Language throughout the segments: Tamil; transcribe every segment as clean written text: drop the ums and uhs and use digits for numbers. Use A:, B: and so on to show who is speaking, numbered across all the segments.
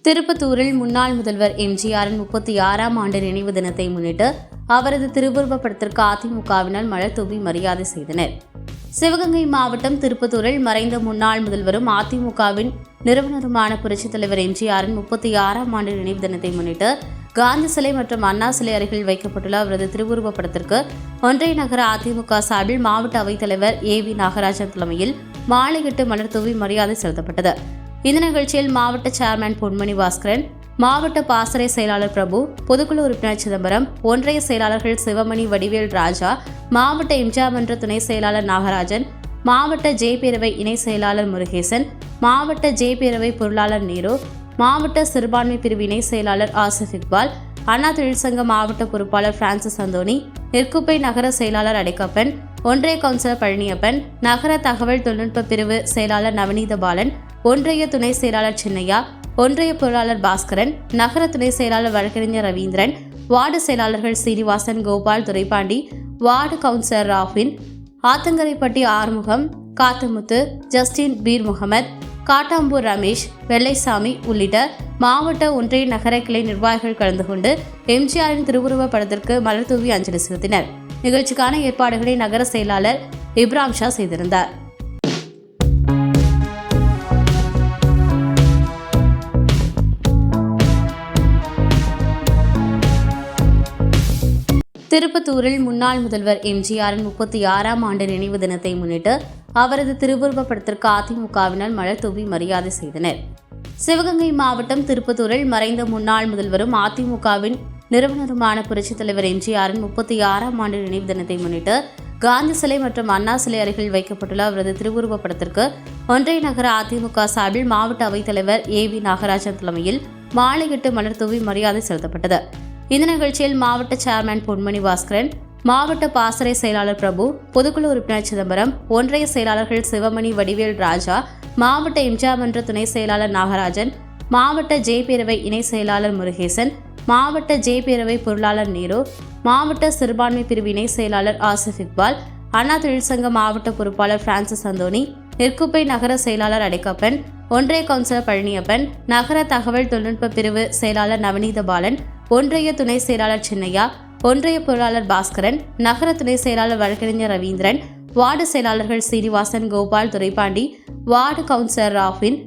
A: திருப்பத்தூரில் முன்னாள் முதல்வர் எம்ஜிஆரின் 36ஆம் ஆண்டு நினைவு தினத்தை முன்னிட்டு அவரது திருவுருவப் படத்திற்கு அதிமுகவினர் மலர் தூவி மரியாதை செய்தனர். சிவகங்கை மாவட்டம் திருப்பத்தூரில் மறைந்த முன்னாள் முதல்வரும் அதிமுகவின் நிறுவனருமான புரட்சித் தலைவர் எம்ஜிஆரின் 36ஆம் ஆண்டு நினைவு தினத்தை முன்னிட்டு காந்தி சிலை மற்றும் அண்ணா சிலை அருகில் வைக்கப்பட்டுள்ள அவரது திருவுருவப் படத்திற்கு ஒன்றிய நகர அதிமுக சார்பில் மாவட்ட அவைத்தலைவர் ஏவி நாகராஜன் தலைமையில் மாலையிட்டு மலர் தூவி மரியாதை செலுத்தப்பட்டது. இந்த நிகழ்ச்சியில் மாவட்ட சேர்மன் பொன்மணி பாஸ்கரன், மாவட்ட பாசறை செயலாளர் பிரபு, பொதுக்குழு உறுப்பினர் சிதம்பரம், ஒன்றிய செயலாளர்கள் சிவமணி, வடிவேல் ராஜா, மாவட்ட எம்ஜிஆர் மன்ற துணை செயலாளர் நாகராஜன், மாவட்ட ஜே பேரவை இணை செயலாளர் முருகேசன், மாவட்ட ஜே பேரவை பொருளாளர் நேரு, மாவட்ட சிறுபான்மை பிரிவு இணை செயலாளர் ஆசிப் இக்பால், அண்ணா தொழிற்சங்க மாவட்ட பொறுப்பாளர் பிரான்சிஸ் அந்தோனி, நெற்குப்பை நகர செயலாளர் அடைக்கப்பன், ஒன்றிய கவுன்சிலர் பழனியப்பன், நகர தகவல் தொழில்நுட்ப பிரிவு செயலாளர் நவநீத பாலன், ஒன்றிய துணை செயலாளர் சின்னையா, ஒன்றிய பொருளாளர் பாஸ்கரன், நகர துணை செயலாளர் வழக்கறிஞர் ரவீந்திரன், வார்டு செயலாளர்கள் Srinivasan, Gopal, Duraipandi, ward councillor Rafin, Athangaraipatti Arumugam, Kathamuthu, Justin Peer Mohammed, Kattampur Ramesh, Vellaisamy உள்ளிட்ட மாவட்ட ஒன்றிய நகர கிளை நிர்வாகிகள் கலந்து கொண்டு எம்ஜிஆரின் திருவுருவப் படத்திற்கு மலர் தூவி அஞ்சலி செலுத்தினர். நிகழ்ச்சிக்கான ஏற்பாடுகளை நகர செயலாளர் இப்ராம் ஷா செய்திருந்தார். திருப்பத்தூரில் முன்னாள் முதல்வர் எம்ஜிஆரின் 36ஆம் ஆண்டு நினைவு தினத்தை முன்னிட்டு அவரது திருவுருவப் படத்திற்கு அதிமுகவினர் மலர் தூவி மரியாதை செய்தனர். சிவகங்கை மாவட்டம் திருப்பத்தூரில் மறைந்த முன்னாள் முதல்வரும் அதிமுகவின் நிறுவனருமான புரட்சித் தலைவர் எம்ஜிஆரின் 36ஆம் ஆண்டு நினைவு தினத்தை முன்னிட்டு காந்தி சிலை மற்றும் அண்ணா சிலை அருகில் வைக்கப்பட்டுள்ள அவரது திருவுருவப் படத்திற்கு ஒன்றிய நகர அதிமுக சார்பில் மாவட்ட அவைத்தலைவர் ஏவி நாகராஜன் தலைமையில் மாலையிட்டு மலர் தூவி மரியாதை செலுத்தப்பட்டது. இந்த நிகழ்ச்சியில் மாவட்ட சேர்மன் பொன்மணி பாஸ்கரன், மாவட்ட பாசறை செயலாளர் பிரபு, பொதுக்குழு உறுப்பினர் சிதம்பரம், ஒன்றிய செயலாளர்கள் சிவமணி, வடிவேல் ராஜா, மாவட்ட எம்ஜிஆர் மன்ற துணை செயலாளர் நாகராஜன், மாவட்ட ஜே பேரவை இணை செயலாளர் முருகேசன், மாவட்ட ஜே பேரவை பொருளாளர் நேரு, மாவட்ட சிறுபான்மை பிரிவு இணை செயலாளர் ஆசிப் இக்பால், அண்ணா தொழிற்சங்க மாவட்ட பொறுப்பாளர் பிரான்சிஸ் அந்தோனி, நெற்குப்பை நகர செயலாளர் அடைக்கப்பன், ஒன்றிய கவுன்சிலர் பழனியப்பன், நகர தகவல் தொழில்நுட்ப பிரிவு செயலாளர் நவநீத பாலன், ஒன்றிய துணை செயலாளர் சின்னையா, ஒன்றிய பொருளாளர் பாஸ்கரன், நகர துணை செயலாளர் வழக்கறிஞர் ரவீந்திரன், வார்டு செயலாளர்கள் Srinivasan, Gopal, Duraipandi, ward councillor Rafin,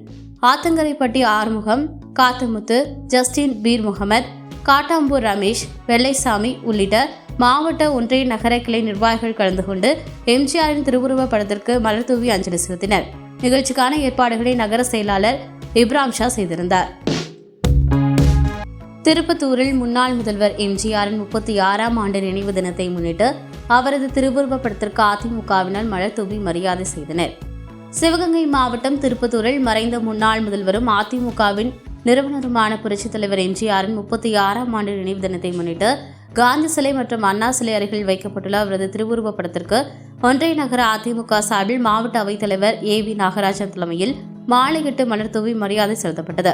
A: Athangaraipatti Arumugam, Kathamuthu, Justin Peer Mohammed, Kattampur Ramesh, Vellaisamy உள்ளிட்ட மாவட்ட ஒன்றிய நகர கிளை நிர்வாகிகள் கலந்து கொண்டு எம்ஜிஆரின் திருவுருவப் படத்திற்கு மலர் தூவி அஞ்சலி செலுத்தினர். நிகழ்ச்சிக்கான ஏற்பாடுகளை நகர செயலாளர் இப்ராம் ஷா செய்திருந்தார். திருப்பத்தூரில் முன்னாள் முதல்வர் எம்ஜிஆரின் 36ஆம் ஆண்டு நினைவு தினத்தை முன்னிட்டு அவரது திருவுருவப் படத்திற்கு அதிமுகவினர் மலர் தூவி மரியாதை செய்தனர். சிவகங்கை மாவட்டம் திருப்பத்தூரில் மறைந்த முன்னாள் முதல்வரும் அதிமுகவின் நிறுவனருமான புரட்சித் தலைவர் எம்ஜிஆரின் 36ஆம் ஆண்டு நினைவு தினத்தை முன்னிட்டு காந்தி சிலை மற்றும் அண்ணா சிலை அருகில் வைக்கப்பட்டுள்ள அவரது திருவுருவப் படத்திற்கு ஒன்றிய நகர அதிமுக சார்பில் மாவட்ட அவைத்தலைவர் ஏவி நாகராஜன் தலைமையில் மாலையிட்டு மலர் தூவி மரியாதை செலுத்தப்பட்டது.